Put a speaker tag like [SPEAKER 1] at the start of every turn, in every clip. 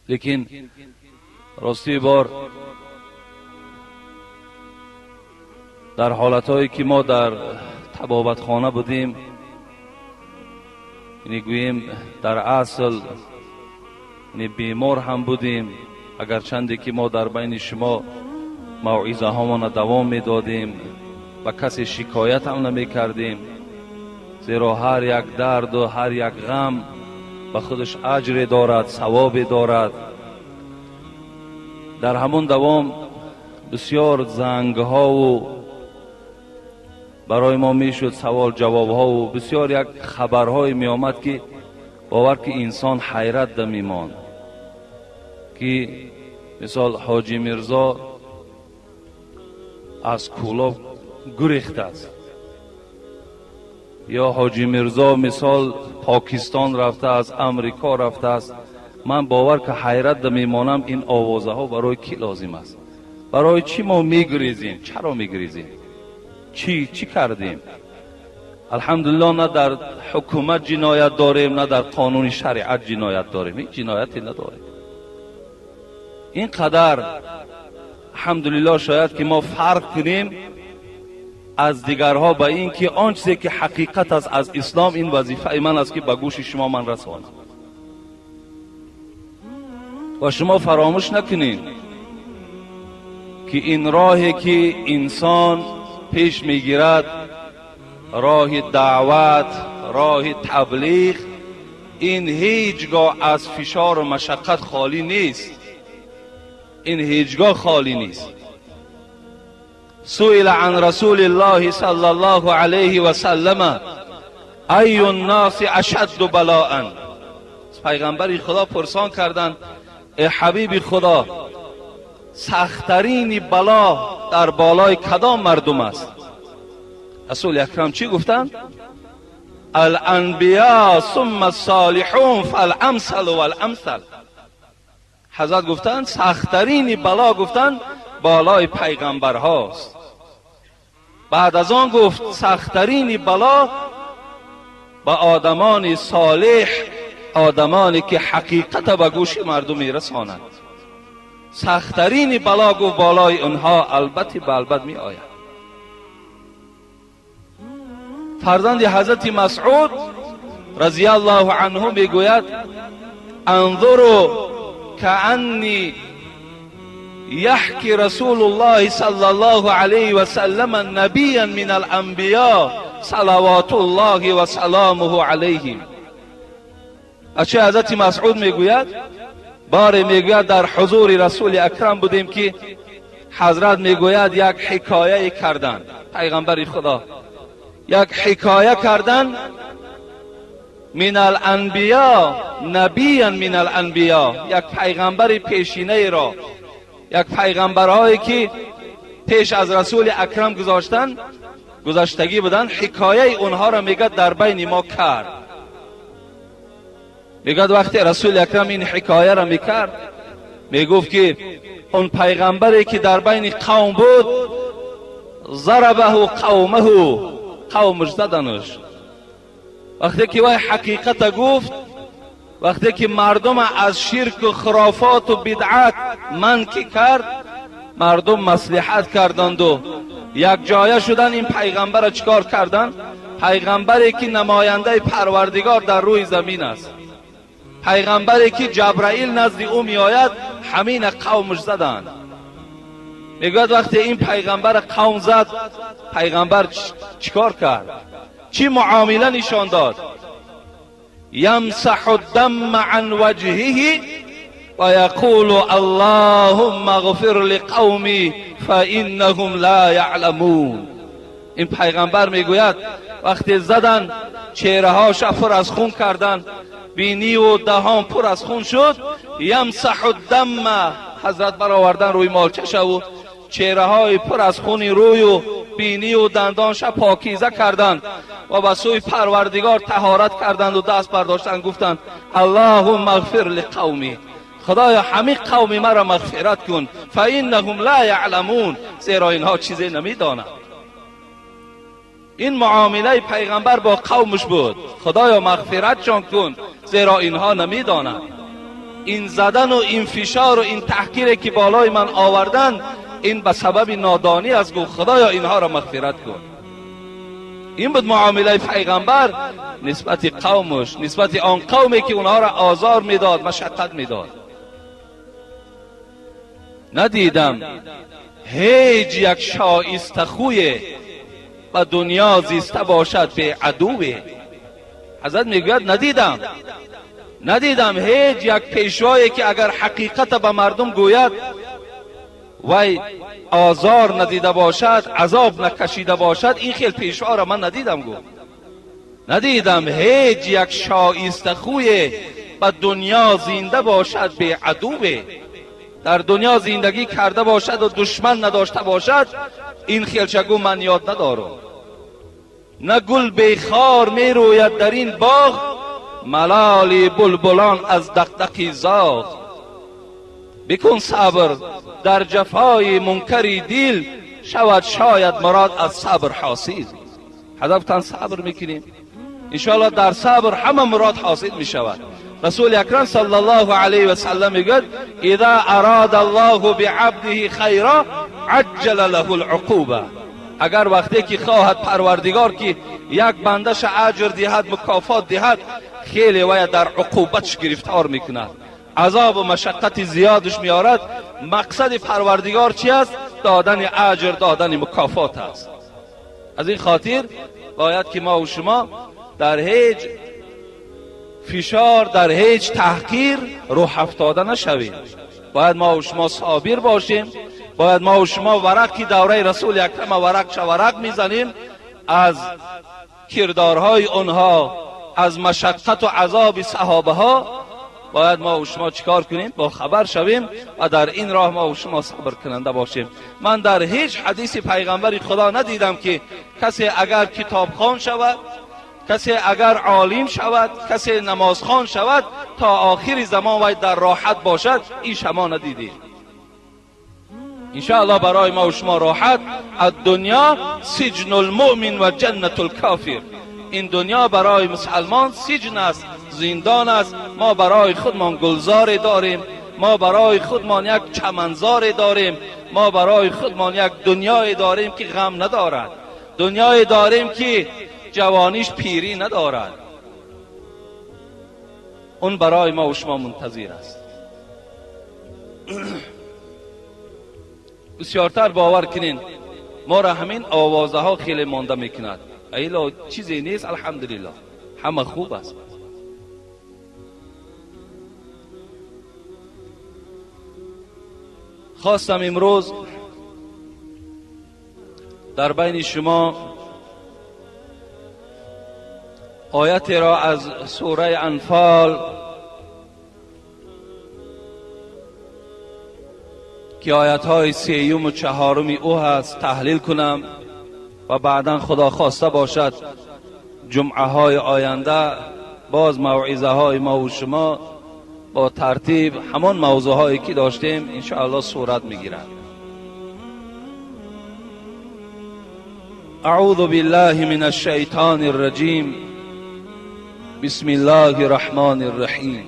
[SPEAKER 1] لیکن راستی بار در حالتهایی که ما در طبابت خانه بودیم، یعنی گوییم در اصل یعنی بیمار هم بودیم، اگر چندی که ما در بین شما موعظه هامان دوام می دادیم و کسی شکایت هم نمی کردیم، زیرا هر یک درد و هر یک غم به خودش اجر دارد، ثواب دارد. در همون دوام بسیار زنگ ها و برای ما میشد سوال جواب ها و بسیار یک خبرهای می آمد که باور که انسان حیرت ده میمان، که مثال حاجی میرزا از کولاب گریخته است، یا حاجی میرزا مثال پاکستان رفته است، امریکا رفته است. من باور که حیرت ده میمانم این آوازه ها برای کی لازم است؟ برای چی ما میگریزیم؟ چرا میگریزیم؟ چی کردیم؟ الحمدلله نه در حکومت جنایت داریم، نه در قانون شریعت جنایت داریم، این جنایتی نداریم. اینقدر الحمدلله شاید که ما فرق کنیم از دیگرها به این که آن چیزی که حقیقت است از اسلام، این وظیفه من است که به گوش شما من رسانم. و شما فراموش نکنید که این راهی که انسان پیش میگیرد، راه دعوت، راه تبلیغ، این هیچگاه از فشار و مشقت خالی نیست. این هیچگاه خالی نیست. سئل عن رسول الله صلی الله علیه و سلم ای الناس اشد بلاء. پیغمبر خدا پرسان کردند ای حبیب خدا، سختترین بلا در بالای کدام مردم است؟ رسول اکرم چی گفتند؟ الانبیاء ثم الصالحون فالامثل والامثل. حضرت گفتند سختترین بلا گفتند بالای پیغمبر هاست. بعد از آن گفت سختترین بلا با آدمان صالح، آدمانی که حقیقت به گوش مردم میرسانند. سختترین بلا گفت بالای اونها البته به البته می آید. فرزند حضرت مسعود رضی الله عنه میگوید انظروا کأنی یحکی رسول الله صلی الله علیه و سلم نبیا من الانبیاء صلوات الله و سلامه علیهم. اچه حضرت مسعود میگوید بار میگوید در حضور رسول اکرم بودیم که حضرت میگوید یک حکایه کردن، پیغمبر خدا یک حکایه کردن من الانبیاء نبیا من الانبیاء، یک پیغمبر پیشینه را، یک پیغمبرهایی که پیش از رسول اکرم گذاشتگی بودن، حکایه اونها را میگه در بین ما کرد. میگه وقتی رسول اکرم این حکایه را میکرد میگفت که اون پیغمبری که در بین قوم بود ضربه قومه، قومش زدنش. وقتی که وای حقیقت گفت، وقتی که مردم از شرک و خرافات و بدعت منع کرد، مردم مصلحت کردند و یک جایه شدن. این پیغمبر را چیکار کردند؟ پیغمبری که نماینده پروردگار در روی زمین است، پیغمبری که جبرائیل نزد او می آید، همین قومش زدند. میگوید وقتی این پیغمبر قوم زد، پیغمبر چیکار کرد؟ چی معامله نشان داد؟ یمسح الدم عن وجهه و یقول اللهم اغفر لقومی فانهم لا یعلمون. این پیغمبر میگوید وقتی زدن چهره هاش پر از خون کردن، بینی و دهان پر از خون شد. یمسح الدم، حضرت برآوردن روی مالچش و چهره های پر از خون روی و بینی و دندانش پاکیزه کردند و به سوی پروردگار طهارت کردند و دست برداشتند گفتند اللهم اغفر لقومی، خدایا همه قوم مرا مغفرت کن، فانهم لا یعلمون، زیرا اینها چیزی نمیدانند. این معامله پیغمبر با قومش بود، خدایا مغفرت جان کن، زیرا اینها نمیدانند. این زدن و این فشار و این تحقیری که بالای من آوردن، این به سبب نادانی است. گو خدایا اینها را مغفرت کن. این بود معامله پیغمبر نسبت قومش، نسبت آن قومی که اونها را آزار میداد، مشقت میداد. ندیدم هیچ یک شایسته خوی به دنیا زیسته باشد به عدوی. حضرت میگوید ندیدم هیچ یک پیشوایی که اگر حقیقت به مردم گوید وی آزار ندیده باشد، عذاب نکشیده باشد، این خیل پیشوا را من ندیدم هیچ یک شایسته خوی به دنیا زنده باشد به عدوی. در دنیا زندگی کرده باشد و دشمن نداشته باشد، این خیلچگو من یاد ندارم. نه گل بیخار می روید در این باغ، ملال بلبلان از دغدغه زاغ. بکن صبر در جفای منکری دل، شود شاید مراد از صبر حاصل. حضرتان صبر میکنیم، انشاءالله در صبر همه مراد حاصل میشود. رسول اکرم صلی الله علیه و سلم میگوید اذا اراد الله بعبده خیرا عجل له العقوبه. اگر وقتی که خواهد پروردگار که یک بندش اجر دهد، مکافات دهد، خیلی وی در عقوبتش گرفتار میکند، عذاب و مشقت زیادش میارد. مقصد پروردگار چی است؟ دادن اجر، دادن مکافات است. از این خاطر باید که ما و شما در هیچ فشار، در هیچ تحقیر روح افتاده نشویم. باید ما و شما صابر باشیم. باید ما و شما ورقی دوره رسول اکرم ورق میزنیم از کردارهای اونها، از مشقت و عذاب صحابه ها. باید ما و شما چیکار کنیم؟ با خبر شویم و در این راه ما و شما صبر کننده باشیم. من در هیچ حدیث پیغمبر خدا ندیدم که کسی اگر کتابخوان شود، کسی اگر عالم شود، کسی نمازخوان شود، تا آخر زمان وای در راحت باشد. این شما ندیدید. انشاءالله برای ما و شما راحت. الدنیا سجن المؤمن و جنت الکافر. این دنیا برای مسلمان سجن است، زندان است. ما برای خودمان گلزار داریم، ما برای خودمان یک چمنزار داریم، ما برای خودمان یک دنیای داریم که غم ندارد، دنیای داریم که جوانیش پیری ندارد. اون برای ما و شما منتظر است. بسیارتر باور کنین ما را همین آوازه ها خیلی مانده میکند. ایلا چیزی نیست، الحمدلله همه خوب است. خواستم امروز در بین شما آیت را از سوره انفال که آیت های 3 و 4 او هست تحلیل کنم و بعدا خدا خواسته باشد جمعه های آینده باز موعظه های ما و شما با ترتیب همان موضوع هایی که داشتیم انشاءالله صورت میگیرد. اعوذ بالله من الشیطان الرجیم. بسم الله الرحمن الرحیم.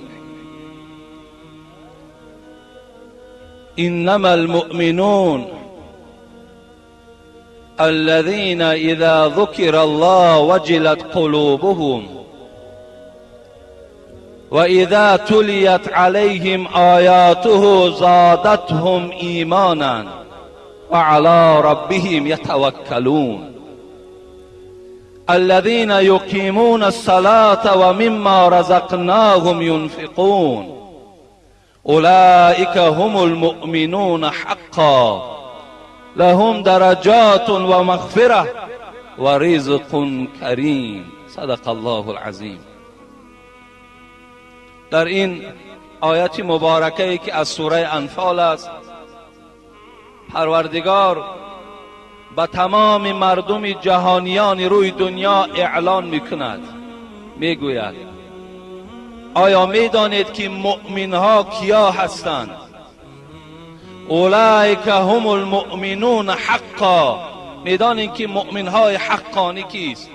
[SPEAKER 1] انما المؤمنون الذين اذا ذكر الله وجلت قلوبهم وإذا تليت عليهم آياته زادتهم إيمانا وعلى ربهم يتوكلون الذين يقيمون الصلاة ومما رزقناهم ينفقون أولئك هم المؤمنون حقا لهم درجات ومغفرة ورزق كريم. صدق الله العظيم. در این آیت مبارکه که از سوره انفال است، پروردگار به تمام مردم جهانیان روی دنیا اعلان میکند، میگوید آیا میدانید که مؤمنها کیا هستند؟ اولئک هم المؤمنون حقا. میدانید که مؤمنهای حقانی کیست؟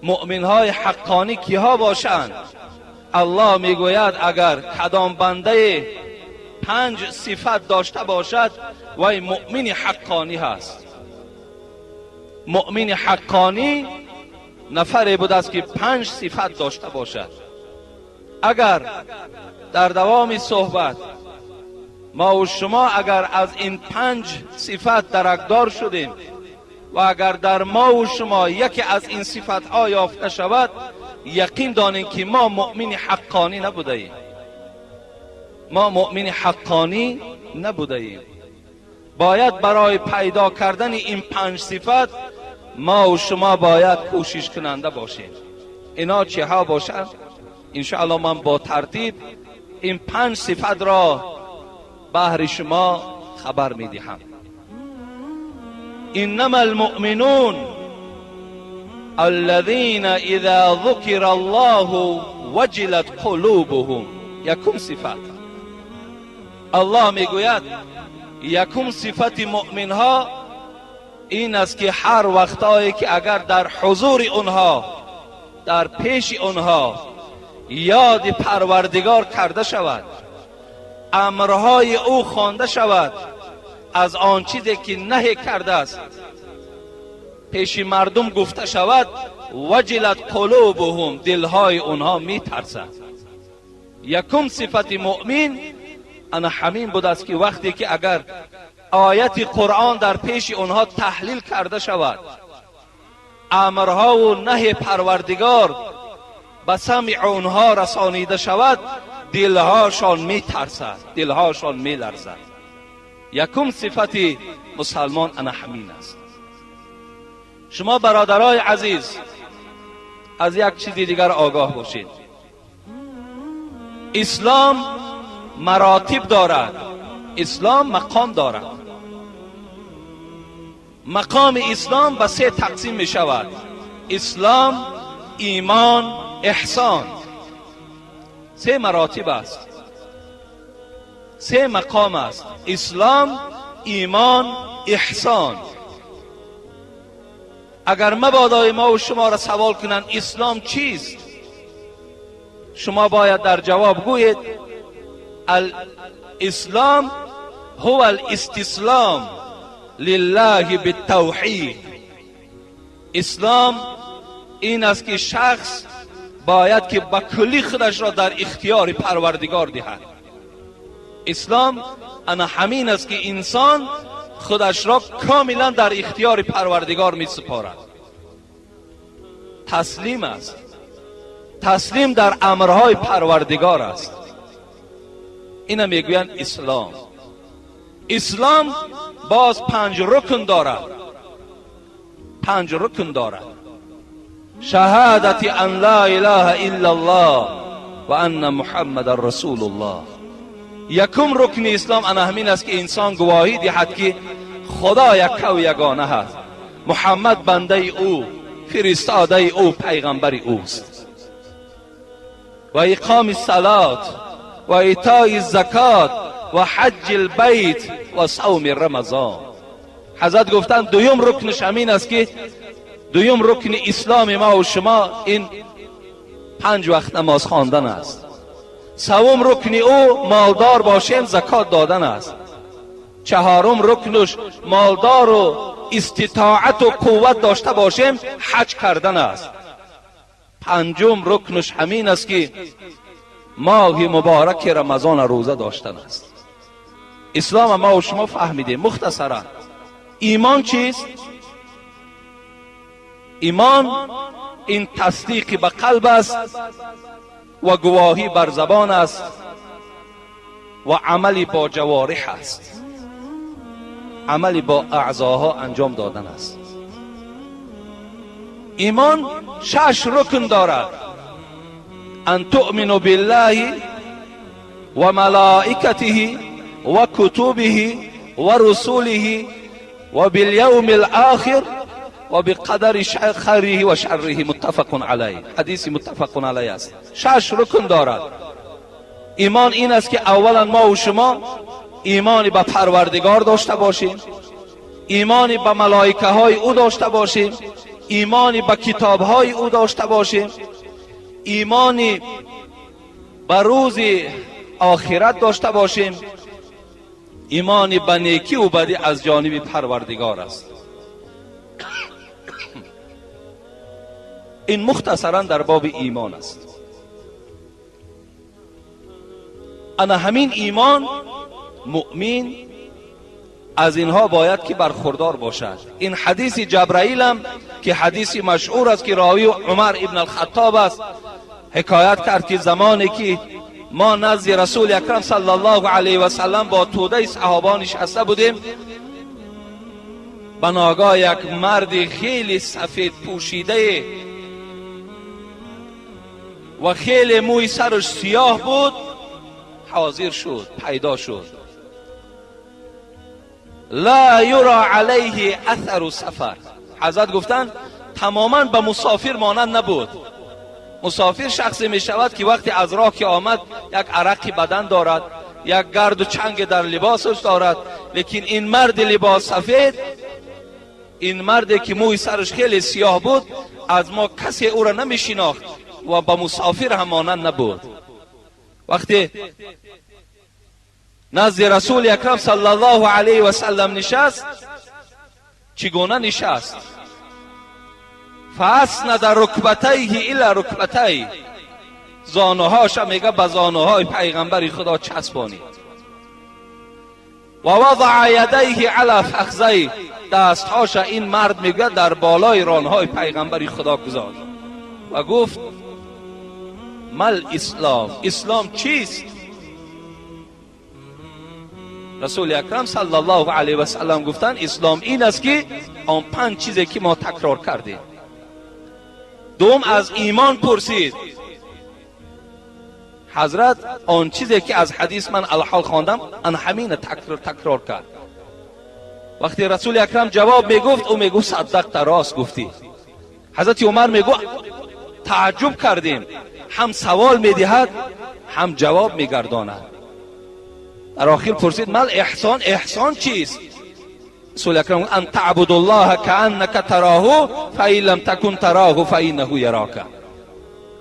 [SPEAKER 1] مؤمنهای حقانی کیها باشند؟ الله میگوید اگر کدام بنده 5 صفت داشته باشد وی مؤمن حقانی هست. مؤمن حقانی نفری بود است که 5 صفت داشته باشد. اگر در دوام صحبت ما و شما اگر از این 5 صفت درکدار شدیم و اگر در ما و شما یکی از این صفت ها یافته شود، یقین دانیم که ما مؤمن حقانی نبوده ایم. ما مؤمن حقانی نبوده ایم. باید برای پیدا کردن این 5 صفت ما و شما باید کوشش کننده باشیم. اینا چه ها باشد؟ انشاءالله من با ترتیب این 5 صفت را بهر شما خبر می دهم. انما المؤمنون الذين اذا ذكر الله وجلت قلوبهم. یکم صفت الله میگوید یکم صفت مؤمن ها این است که هر وقتایی که اگر در حضور اونها، در پیش اونها یاد پروردگار کرده شود، امرهای او خوانده شود، از آن چیزی که نهی کرده است پیش مردم گفته شود، وجلت قلوبهم، دلهای اونها می ترسد. یکم صفت مؤمن انا همین بود است که وقتی که اگر آیت قرآن در پیش اونها تحلیل کرده شود، امرها و نهی پروردگار به سمع اونها رسانیده شود، دلهاشان می ترسد، دلهاشان می لرزد. یکم صفت مسلمان انا همین است. شما برادرای عزیز از یک چیز دیگر آگاه باشید. اسلام مراتب دارد، اسلام مقام دارد. مقام اسلام به 3 تقسیم می شود: اسلام، ایمان، احسان. 3 مراتب است، 3 مقام است: اسلام، ایمان، احسان. اگر مبادا ما و شما را سوال کنند اسلام چیست، شما باید در جواب گویید الاسلام هو الاستسلام لله بالتوحید. اسلام این است که شخص باید که به کلی خودش را در اختیار پروردگار دهد. اسلام انا همین است که انسان خودش را کاملا در اختیار پروردگار می سپارد. تسلیم است، تسلیم در امرهای پروردگار است. اینا میگویند اسلام. اسلام باز 5 رکن دارد، 5 رکن دارد: شهادت ان لا اله الا الله و ان محمد رسول الله. یکم رکن اسلام انا همین است که انسان گواهی دهد که خدا یک و یگانه است، محمد بنده او، فرستاده او، پیغمبر اوست. و اقام الصلات و ایتاء الزکات و حج البیت و صوم رمضان. حضرت گفتند دویم رکنش همین است که دویم رکن اسلام ما و شما این 5 وقت نماز خواندن است. سوم رکن او مالدار باشیم، زکات دادن است. 4م رکنش مالدار و استطاعت و قوت داشته باشیم، حج کردن است. 5م رکنش همین است که ماه مبارک رمضان روزه داشتن است. اسلام ما و شما فهمیدیم. مختصرا ایمان چیست؟ ایمان این تصدیق به قلب است و گواهی بر زبان است و عملی با جوارح است، عملی با اعضاها انجام دادن است. ایمان 6 رکن دارد: ان تؤمنوا بالله و ملائکته و کتبه و رسوله و بالیوم الاخر و بقدر خیره و شره. متفق علیه، حدیث متفق علیه است. 6 رکن دارد. ایمان این است که اولا ما و شما ایمانی به پروردگار داشته باشیم، ایمانی به ملائکه های او داشته باشیم، ایمانی به کتاب های او داشته باشیم، ایمانی به روز آخرت داشته باشیم. ایمان به نیکی و بدی از جانب پروردگار است. این مختصرا در باب ایمان است. انا همین ایمان مؤمن از اینها باید که برخوردار باشد. این حدیث جبرائیل هم که حدیث مشهور است که راوی عمر ابن الخطاب است، حکایت کرد که زمانی که ما نزد رسول اکرم صلی الله علیه و سلم با توده صحابه نشسته بودیم، به ناگاه یک مرد خیلی سفید پوشیده و خیلی موی سرش سیاه بود حاضر شد، پیدا شد. لا یرا علیه اثر سفر. حضرت گفتن تماما به مسافر مانند نبود. مسافر شخصی می شود که وقتی از راه که آمد یک عرق بدن دارد، یک گرد و چنگ در لباسش دارد، لیکن این مرد لباس سفید، این مردی که موی سرش خیلی سیاه بود، از ما کسی او را نمی شناخت و به مسافر هم مانند نبود. وقتی نزد رسول اکرم صلی الله علیه و سلم نشست، چگونه نشست؟ فاسند رکبتیه الی رکبتیه، زانوهاش میگه به زانوهای پیغمبر خدا چسبانید. و وضع یدیه علی فخذیه، دستهاش این مرد میگه در بالای رانهای پیغمبر خدا گذاشت و گفت مل اسلام، اسلام چیست؟ رسول اکرم صلی الله علیه و سلم گفتن اسلام این است که آن 5 چیزی که ما تکرار کردیم. دوم از ایمان پرسید. حضرت آن چیزی که از حدیث من الحال خواندم ان همین تکرار کرد. وقتی رسول اکرم جواب میگفت او میگفت صدقت، راست گفتی. حضرت عمر میگو تعجب کردیم، هم سوال میدهد هم جواب میگرداند. در آخر پرسید مال احسان، احسان چیست؟ رسول اکرم ان تعبد الله کانک تراه فان لم تکن تراه فانه یراک.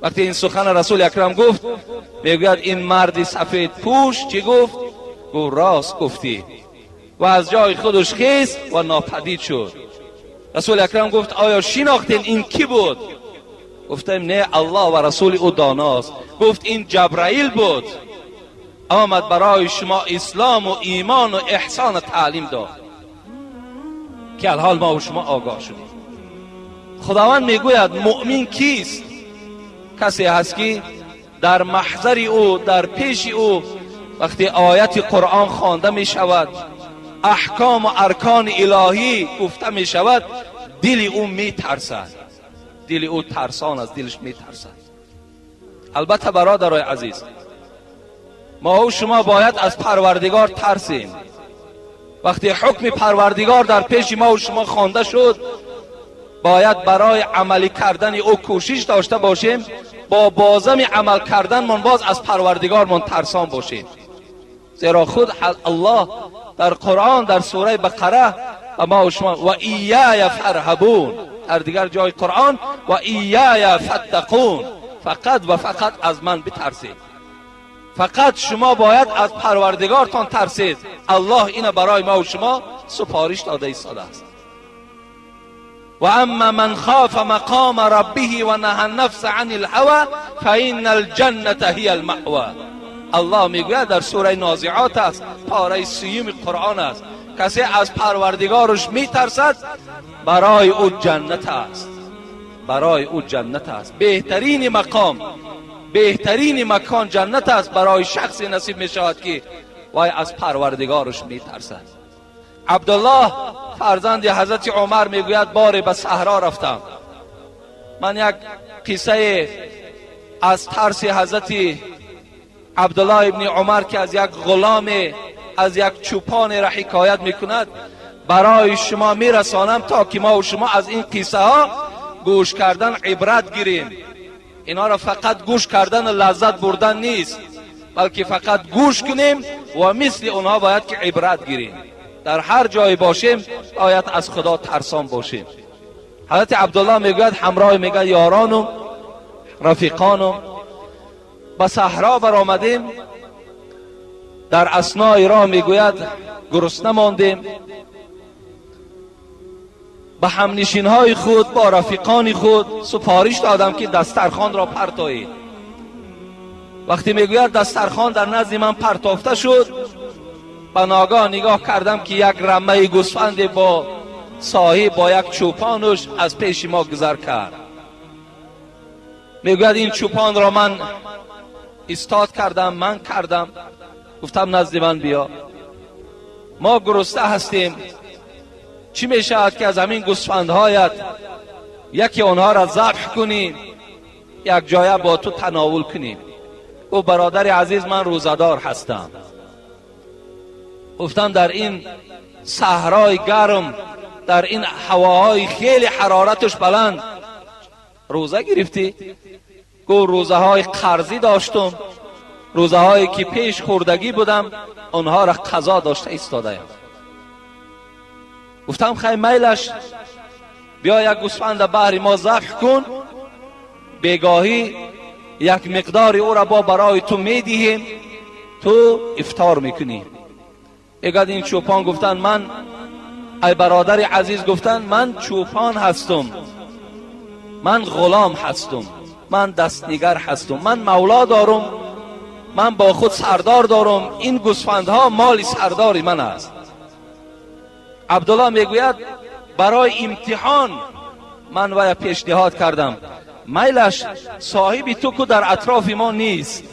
[SPEAKER 1] وقتی این سخن رسول اکرم گفت، میگوید این مرد سفید پوش چی گفت؟ گفت راست گفتی. و از جای خودش خیست و ناپدید شد. رسول اکرم گفت آیا شناختین این کی بود؟ گفتم نه، الله و رسول او داناست. گفت این جبرائیل بود، آمد برای شما اسلام و ایمان و احسان تعلیم داد که الحال ما و شما آگاه شدیم. خداوند میگوید مؤمن کیست؟ کسی هست که در محضر او، در پیش او وقتی آیت قرآن خوانده می شود، احکام و ارکان الهی گفته می شود، دل او می ترسد. دل او ترسان است، دلش می ترسد. البته برادرای عزیز، ما و شما باید از پروردگار ترسیم. وقتی حکم پروردگار در پیش ما و شما خوانده شد، باید برای عملی کردن او کوشش داشته باشیم. با بازم عمل کردن من باز از پروردگار من ترسان باشیم. زیرا خود الله در قرآن در سوره بقره و ما و شما و ایای فرهبون، در دیگر جای قرآن و ایای فتقون، فقط و فقط از من بترسید. فقط شما باید از پروردگارتان ترسید. الله این برای ما و شما سپارش داده ایستاده است. و اما من خاف مقام ربه و نهى النفس عن الهوى فان الجنه هی المأوى. الله میگوید در سوره نازعات است، پاره 30 قرآن است، کسی از پروردگارش میترسد برای او جنت است، برای او جنت است. بهترین مقام، بهترین مکان جنت است برای شخصی نصیب می شود که وای از پروردگارش می ترسد. عبدالله فرزند حضرت عمر میگوید باری به صحرا رفتم. من یک قصه از ترس حضرت عبدالله ابن عمر که از یک غلام، از یک چوپان را حکایت میکند برای شما میرسانم تا که ما و شما از این قصه ها گوش کردن عبرت گیریم. اینا را فقط گوش کردن لذت بردن نیست، بلکه فقط گوش کنیم و مثل اونها باید که عبرت گیریم. در هر جای باشیم باید از خدا ترسان باشیم. حضرت عبدالله میگوید همراه میگه یارانم، رفیقانم، به صحرا برآمدیم. در اثنای راه میگوید گرسنه ماندیم. به همنشینهای خود، با رفیقان خود سفارش دادم که دسترخوان را پرتایید. وقتی میگوید دسترخوان در نزد من پرتافته شد، به ناگاه نگاه کردم که یک رمه گوسفند با صاحب با یک چوپانش از پیش ما گذر کرد. میگوید این چوپان را من استاد کردم، من کردم، گفتم نزد من بیا، ما گرسنه هستیم، چی میشود که از همین گوسفندهایت یکی آنها را ذبح کنیم، یک جایه با تو تناول کنیم؟ او برادر عزیز من روزدار هستم. گفتم در این صحرای گرم، در این هواهای خیلی حرارتش بلند روزه گرفتی؟ گفت روزه های قرضی داشتم، روزه هایی که پیش خوردگی بودم آنها را قضا داشته ایستاده‌ام. گفتم خیلی میلش، بیا یک گوسفند بهر ما ذبح کن، بگاهی یک مقدار او را با برای تو میدهیم، تو افطار میکنی. اگر این چوپان گفتن من، ای برادر عزیز، گفتن من چوپان هستم، من غلام هستم، من دستنگر هستم، من مولا دارم، من با خود سردار دارم، این گوسفندها مال سردار من است. عبدالله میگوید برای امتحان من وی پیشنهاد کردم، میلش صاحبی تو که در اطراف ما نیست،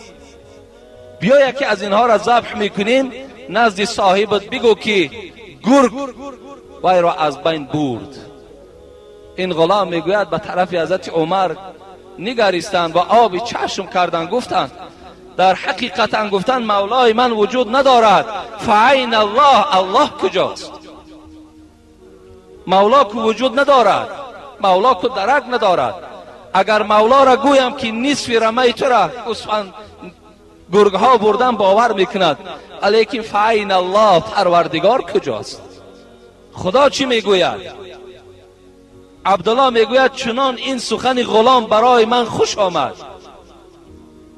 [SPEAKER 1] بیا یکی از اینها را ذبح میکنیم، نزد صاحبت بگو که گرگ وی را از بین برد. این غلام میگوید به طرف حضرت عمر نگریستند و آب چشم کردند، گفتند در حقیقتا گفتند مولای من وجود ندارد، فعین الله، الله کجاست؟ مولا کو وجود ندارد، مولا کو درک ندارد. اگر مولا را گویم که نصف رمه تو را گرگ ها بردن باور میکند، لیکن فعین الله، پروردگار کجاست؟ خدا چی میگوید؟ عبدالله میگوید چنان این سخن غلام برای من خوش آمد،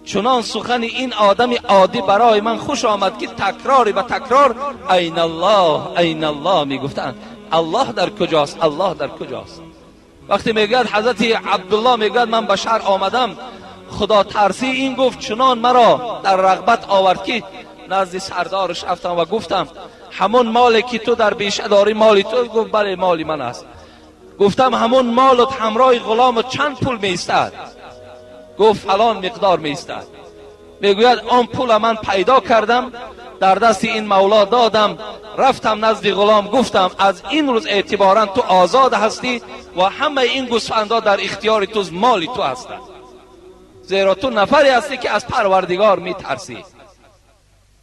[SPEAKER 1] چنان سخن این آدم عادی برای من خوش آمد که تکراری و تکرار این الله، این الله میگفتند. الله در کجاست؟ الله در کجاست؟ وقتی میگوید حضرت عبدالله میگوید من به شهر آمدم، خدا ترسی این گفت چنان مرا در رغبت آورد که نزد سردارش رفتم و گفتم همون مالی که تو در بیشه داری مالی تو؟ گفت بله مالی من است. گفتم همون مالت همراه غلامت چند پول میستد؟ گفت فلان مقدار میستد. میگوید آن پول من پیدا کردم، در دست این مولا دادم، رفتم نزد غلام گفتم از این روز اعتبارا تو آزاد هستی و همه این گوسفندها در اختیار تو، مالی تو هستند، زیرا تو نفری هستی که از پروردگار میترسی.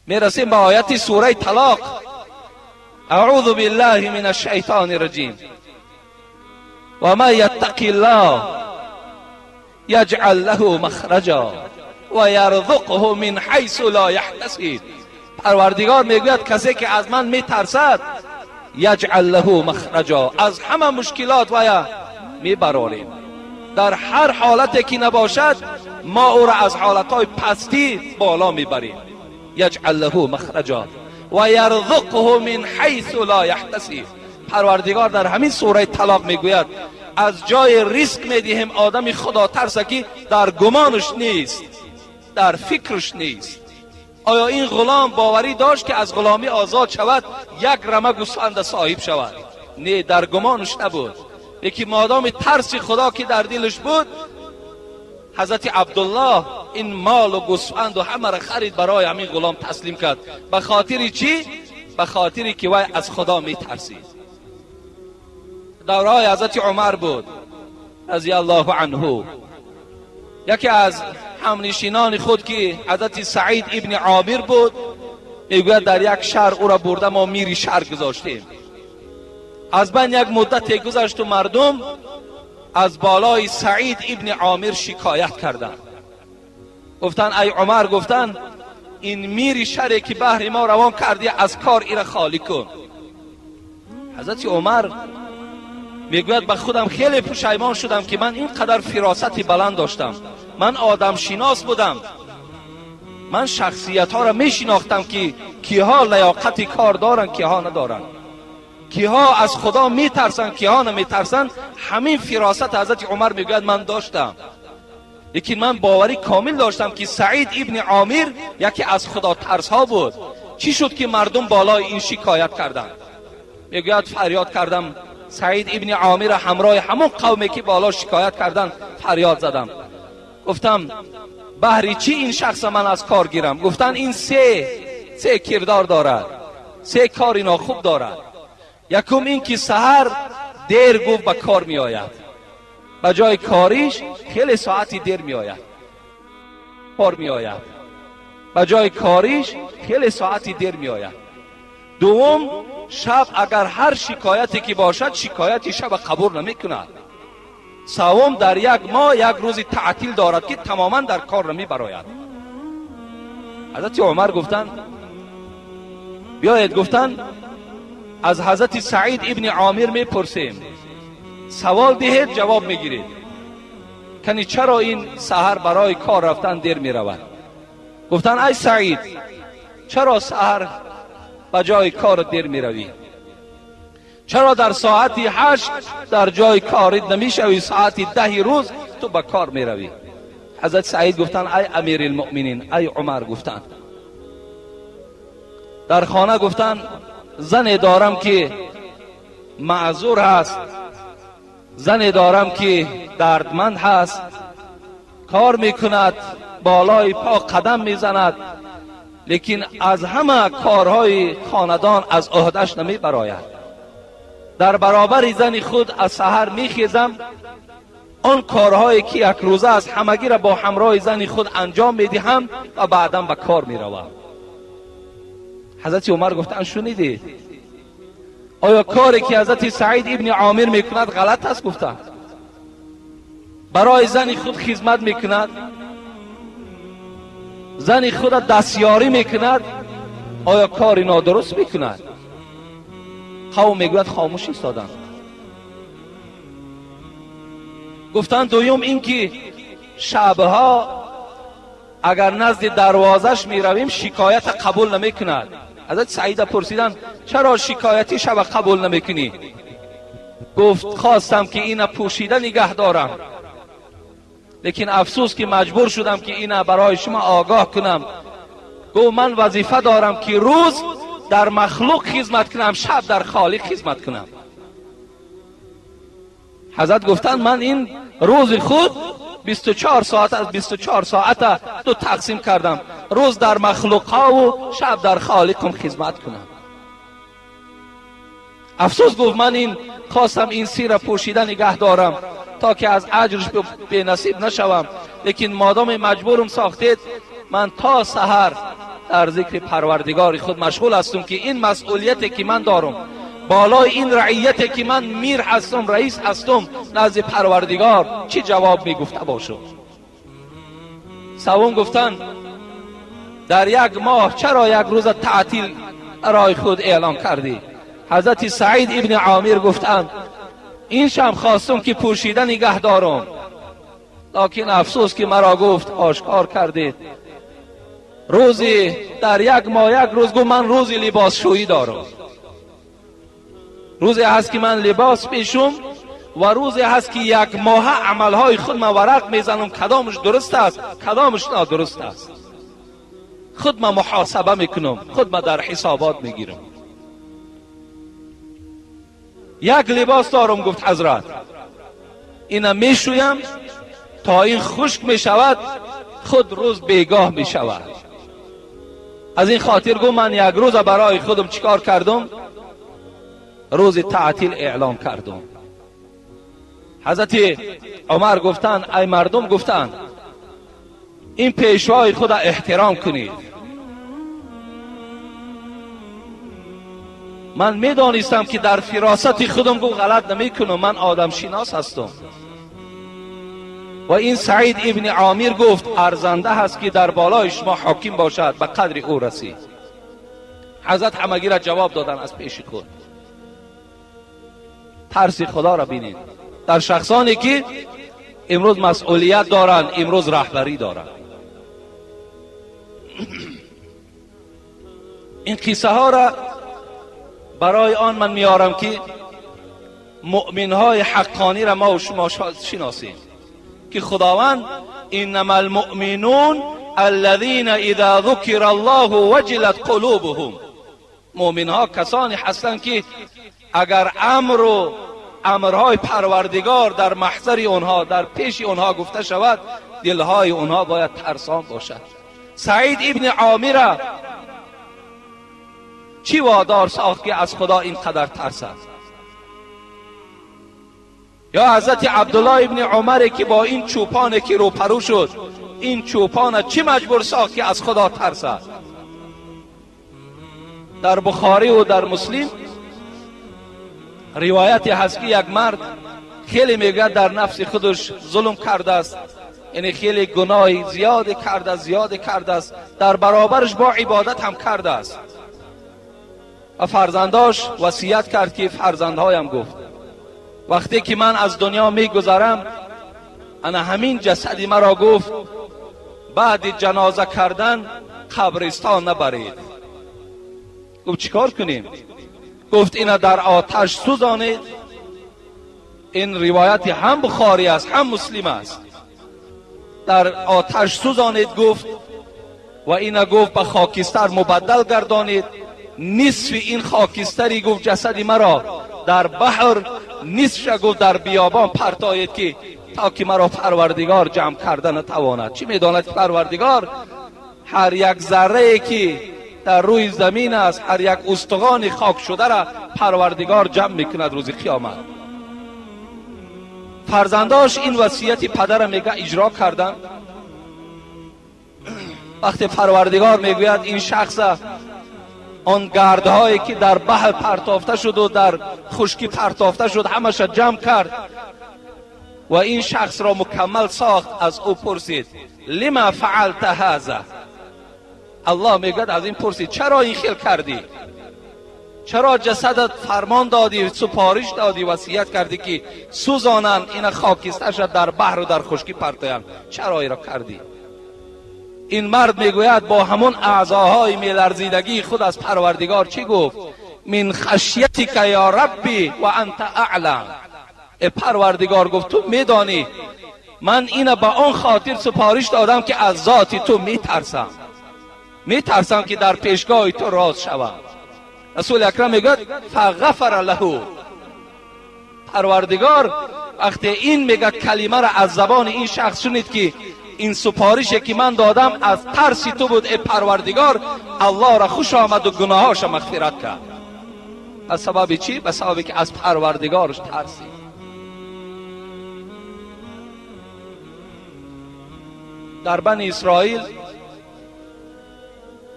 [SPEAKER 1] میرسیم به آیت سوره طلاق. اعوذ بالله من الشیطان الرجیم. و من یتق الله یجعل له مخرجا و یرزقه من حیث لا یحتسب. پروردگار میگوید کسی که از من میترسد، یجعل له مخرجا، از همه مشکلات وی میبراریم. در هر حالتی که نباشد ما او را از حالتهای پستی بالا میبریم. یجعل له مخرجا و یرزقه من حیث لا یحتسب. پروردگار در همین سوره طلاق میگوید از جای رزق میدهیم آدم خدا ترسکی در گمانش نیست، در فکرش نیست. آیا این غلام باوری داشت که از غلامی آزاد شود، یک رمه گوسفند صاحب شود؟ نه، در گمانش نبود. یکی مادام ترس خدا که در دلش بود، حضرت عبدالله این مال و گوسفند و همه را خرید برای همین غلام تسلیم کرد. به خاطر چی؟ به خاطری که وی از خدا میترسید. دوره حضرت عمر بود رضی الله عنه. یکی از همنشینان خود که حضرت سعید ابن عامر بود میگوید در یک شهر او را برده ما میری شهر گذاشتیم. از بین یک مدت گذشت و مردم از بالای سعید ابن عامر شکایت کردند. گفتن ای عمر، گفتن این میری شهری که بهر ما روان کردی از کار ایره خالی کن. حضرت عمر میگوید به خودم خیلی پشیمان شدم که من اینقدر فراست بلند داشتم، من آدم شناس بودم، من شخصیت ها را می شناختم که کیها لیاقت کار دارن، کیها ندارن، کیها از خدا می ترسن، کیها نمی ترسن. همین فراست حضرت عمر میگوید من داشتم، لیکن من باوری کامل داشتم که سعید ابن عامر یکی از خدا ترس ها بود. چی شد که مردم بالای این شکایت کردند؟ میگوید فریاد کردم، سعید ابن عامر همراه همون قومی که بالا شکایت کردند فریاد زدم. گفتم بهری چی این شخص من از کار گیرم؟ گفتن این سه کردار دارد، سه کار ناخوب دارد. یکم این که سحر دیر گفت به کار می آید، به جای کاریش خیلی ساعتی دیر می آید کار می آید، به جای کاریش خیلی ساعتی دیر می آید. دوم، شب اگر هر شکایتی که باشد شکایتی شب قبول نمی کند. سوم، در یک ماه یک روز تعطیل دارد که تماما در کار نمی براید. حضرت عمر گفتن بیایید، گفتن از حضرت سعید ابن عامر می پرسیم، سوال دهید جواب می گیرید. کنی چرا این سحر برای کار رفتن دیر می رود؟ گفتن ای سعید، چرا سحر به جای کار دیر می روی؟ چرا در ساعت 8 در جای کارت نمی شوی، ساعت 10 روز تو به کار می روی؟ حضرت سعید گفتن ای امیر المؤمنین، ای عمر، گفتن در خانه گفتن زن دارم که معذور هست، زن دارم که دردمند هست، کار میکند، بالای پا قدم میزند، لیکن از همه کارهای خاندان از عهده‌اش نمی براید. در برابر زن خود از سحر میخیزم، آن کارهایی که یک روزه از همگی را با همراه زن خود انجام میدهم و بعدا به کار میروم. حضرت عمر گفتن شنیدید؟ آیا کاری که حضرت سعید ابن عامر میکند غلط است؟ گفتند برای زن خود خدمت میکند، زن خود دستیاری میکند، آیا کاری نادرست میکند؟ قوم میگوید خاموش ایستادند. گفتند دوم این که شبها اگر نزد دروازش میرویم شکایت قبول نمیکند. حضرت سعید پرسیدن چرا شکایتی شب قبول نمیکنی؟ گفت خواستم که اینه پوشیده نگه دارم، لیکن افسوس که مجبور شدم که اینه برای شما آگاه کنم. گفت من وظیفه دارم که روز در مخلوق خدمت کنم، شب در خالق خدمت کنم. حضرت گفتند من این روز خود 24 ساعت از 24 ساعت دو تقسیم کردم، روز در مخلوق ها و شب در خالقم خدمت کنم. افسوس گفت من این خواستم این سیر پوشیده نگه دارم تا که از اجرش به نصیب نشوم، لیکن مادام مجبورم ساختید من تا سحر در ذکر پروردگار خود مشغول هستم که این مسئولیتی که من دارم بالای این رعیتی که من میر هستم، رئیس هستم نزد پروردگار چی جواب میگفته باشم. سوم گفتن در یک ماه چرا یک روز تعطیل برای خود اعلان کردی؟ حضرت سعید ابن عامر گفتند این شم خواستم که پوشیده نگه دارم، لیکن افسوس که مرا گفت آشکار کردید. روزی در یک ماه یک روز گفت من روزی لباس شویی دارم، روزی هست که من لباس پیشم و روزی هست که یک ماه عملهای خود من ورق میزنم، کدامش درست است کدامش نادرست است، خود من محاسبه میکنم، خود من در حسابات میگیرم. یک لباس دارم گفت حضرت، اینم میشویم تا این خشک میشود خود روز بیگاه میشود. از این خاطر گفت من یک روز برای خودم چیکار کردم؟ روز تعطیل اعلام کردم. حضرت عمر گفتند ای مردم، گفتند این پیشوای خود احترام کنید. من میدانستم که در فراست خودم گفت غلط نمی کنم، من آدم شناس هستم. و این سعید ابن عامر گفت ارزنده هست که در بالای شما حاکم باشد به قدر او رسید. حضرت همگی را جواب دادن از پیش خود. ترس خدا را بینید در شخصانی که امروز مسئولیت دارند، امروز رهبری دارند. این قصه ها را برای آن من میارم که مؤمن های حقانی را ما و شما شناسیم که خداوند انما المؤمنون الذين اذا ذكر الله وجلت قلوبهم، مؤمن ها کسانی هستند که اگر امرهای پروردگار در محضر آنها، در پیش آنها گفته شود، دلهای آنها باید ترسان باشد. سعید ابن عامر چی وادار ساخت که از خدا اینقدر ترسد؟ یا حضرت عبدالله ابن عمر که با این چوپان که روپرو شد، این چوپان چی مجبور ساخت که از خدا ترسد؟ در بخاری و در مسلم روایتی هست که یک مرد خیلی میگه در نفس خودش ظلم کرده است، یعنی خیلی گناه زیاد کرده است، در برابرش با عبادت هم کرده است و فرزنداش وصیت کرد که فرزندهایم گفت وقتی که من از دنیا میگذرم انا همین جسدی مرا گفت بعد جنازه کردن قبرستان نبرید. گفت چیکار کنیم؟ گفت اینا در آتش سوزانید. این روایت هم بخاری است هم مسلم است. در آتش سوزانید گفت و اینا گفت به خاکستر مبدل گردانید. نصف این خاکستری گفت جسدی مرا در بحر، نصفش گفت در بیابان پرتایید که تا که مرا پروردگار جمع کردن نتواند. چی میداند پروردگار هر یک ذره که در روی زمین است، هر یک استخوان خاک شده را پروردگار جمع میکند روز قیامت. فرزنداش این وصیت پدر میگه اجرا کردن. وقتی پروردگار میگوید این شخص آن گردهایی که در بحر پرتافته شد و در خشکی پرتافته شد همش جمع کرد و این شخص را مکمل ساخت، از او پرسید لما فعلت هذا؟ الله میگه از این پرسید چرا این خیل کردی؟ چرا جسدت فرمان دادی، سپارش دادی، وصیت کردی که سوزانن این خاکسترش در بحر و در خشکی پرتاین؟ چرا این را کردی؟ این مرد میگوید با همون اعضاهای میلرزیدگی خود از پروردگار چی گفت؟ من خشیتک یا ربی و انت اعلم. پروردگار گفت تو میدانی من اینو با آن خاطر سپارش دادم که از ذات تو میترسم که در پیشگاه تو راز شوم. رسول اکرم میگه فغفر له. پروردگار وقتی این میگه کلمه را از زبان این شخص شنید که این سپارشی که من دادم از ترس تو بود، ای پروردگار الله را خوش آمد و گناهاش مغفرت کرد. از سبب چی؟ به سببی که از پروردگارش ترسید. در بنی اسرائیل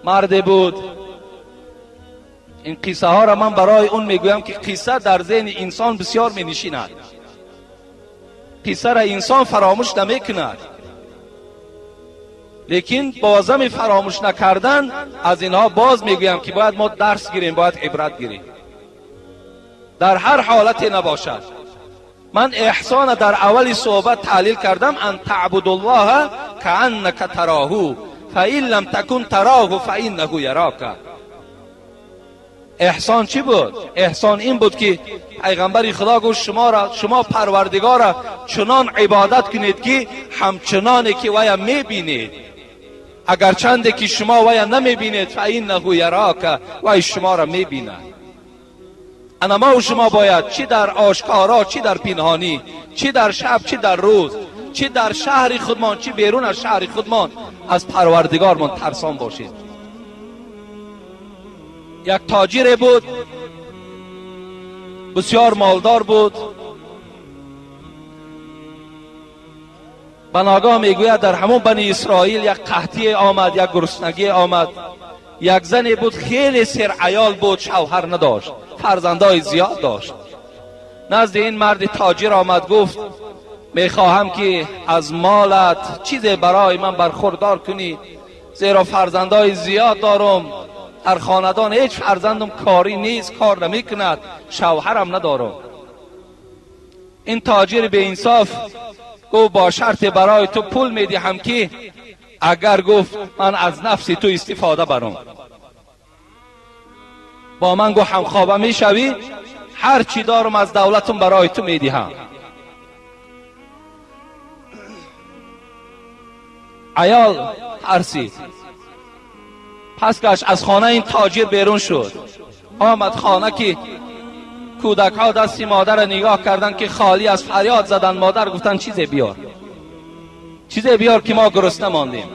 [SPEAKER 1] مردی بود، این قصه ها را من برای اون میگویم که قصه در ذهن انسان بسیار می نشیند. قصه را انسان فراموش نمیکند، لیکن بازم فراموش نکردن از اینها باز میگویم که باید ما درس گیریم، باید عبرت گیریم، در هر حالتی نباشد. من احسان در اول صحبت تعلیل کردم ان تعبد الله کانک تراه فإن لم تکن تراه فإنه یراک. احسان چی بود؟ احسان این بود که پیغمبر خدا گفت شما پروردگار را چنان عبادت کنید که همچنانی که وی میبینید، اگر چنده که شما وی نمیبینید فإنه یراک، وی شما را میبیند. انا ما و شما باید چی در آشکارا چی در پنهانی، چی در شب چی در روز، چی در شهر خودمان چی بیرون از شهر خودمان از پروردگارمان ترسان باشید. یک تاجر بود، بسیار مالدار بود. بناگاه میگوید در همون بنی اسرائیل یک قحطی آمد، یک گرسنگی آمد. یک زنی بود خیلی سرعیال بود، شوهر نداشت، فرزندای زیاد داشت. نزد این مرد تاجر آمد، گفت میخواهم که از مالت چیزی برای من برخوردار کنی، زیرا فرزندای زیاد دارم، در خاندان هیچ فرزندم کاری نیست، کار نمی کند، شوهرم ندارم. این تاجر به انصاف گفت با شرط برای تو پول میدهم که اگر گفت من از نفس تو استفاده برم، با من گو همخوابه میشوی، هر چی دارم از دولتم برای تو میدهم. عیال ترسید، پس گشت از خانه این تاجر بیرون شد، آمد خانه که کودک ها دستی مادر نگاه کردن که خالی از فریاد زدن. مادر گفتن چیزی بیار، چیزی بیار که ما گرسنه ماندیم.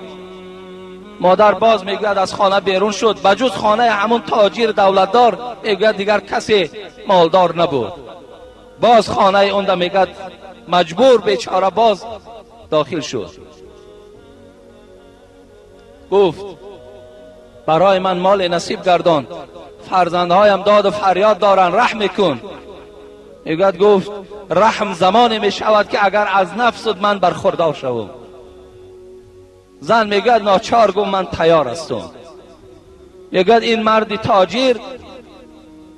[SPEAKER 1] مادر باز میگوید از خانه بیرون شد، بجز خانه همون تاجر دولتدار میگوید دیگر کسی مالدار نبود. باز خانه اون میگوید مجبور بیچاره باز داخل شد. گفت برای من مال نصیب گردان، فرزندهایم داد و فریاد دارن، رحم کن. میگوید گفت رحم زمانی میشود که اگر از نفست من برخوردار شوم. زن میگوید ناچار گفت من تیار هستم. میگوید این مرد تاجر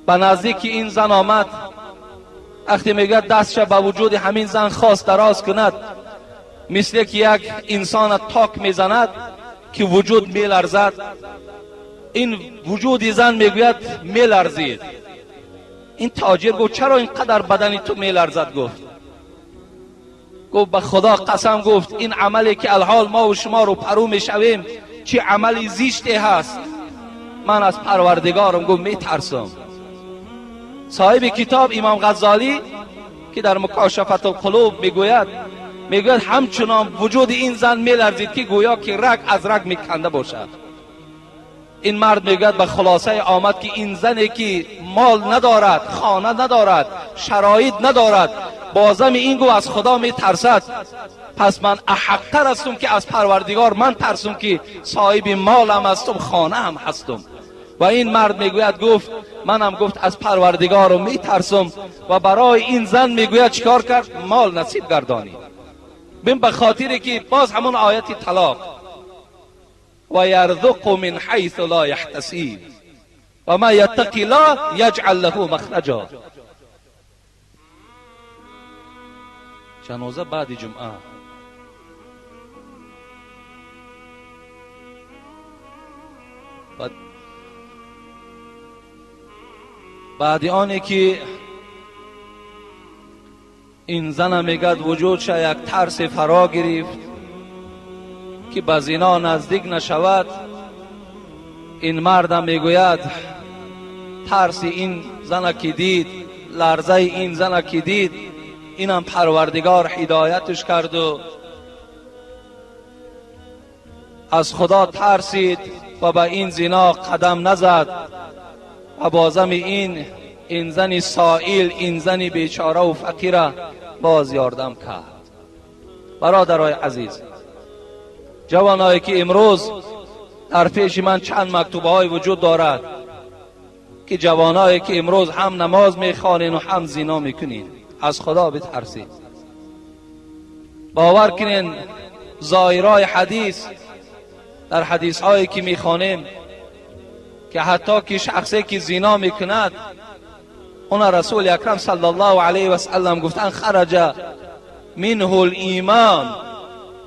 [SPEAKER 1] به نزدیک این زن آمد. وقتی میگوید دستش به وجود همین زن خواست دراز کند، مثل که یک انسان تاک میزند که وجود میلرزد، این وجود زن میگوید میلرزید. این تاجر گفت چرا اینقدر بدن تو میلرزد؟ گفت به خدا قسم، گفت این عملی که الحال ما و شما رو پرو میشویم چه عملی زیشتی هست، من از پروردگارم گفت میترسم. صاحب کتاب امام غزالی که در مکاشفت القلوب میگوید همچنان وجود این زن میلرزید که گویا که رگ از رگ میکنده باشد. این مرد میگوید به خلاصه آمد که این زنی که مال ندارد، خانه ندارد، شرایط ندارد، بازم این گو از خدا میترسد، پس من احق‌تر هستم که از پروردگار من ترسم که صاحب مالم هستم، خانه هم هستم. و این مرد میگوید گفت منم گفت از پروردگارم میترسم و برای این زن میگوید چیکار کرد؟ مال نصیب گردانی. ببین به خاطر که باز همون آیت طلاق، و یرزق من حیث لا یحتسب و ما یتقی الله یجعل له مخرجا. جنازه بعد جمعه. بعد آنی که این زن میگد وجودش یک ترس فرا گرفت که به زنا نزدیک نشود، این مردم میگوید ترس این زن که دید، لرزه این زن که دید، اینم پروردگار هدایتش کرد و از خدا ترسید و به این زنا قدم نزد و بازم این زن سائل، این زن بیچاره و فقیره باز یاردم کرد. برادرای عزیز، جوانایی که امروز در پیش من چند مکتوبه های وجود دارد که جوانایی که امروز هم نماز میخوانین و هم زنا میکنین، از خدا بترسید. باور کنین ظاهرای حدیث، در حدیث هایی که میخوانیم که حتی که شخصی که زنا میکند اون رسول اکرم صلی الله علیه و سلم گفتن خرج منه الایمان،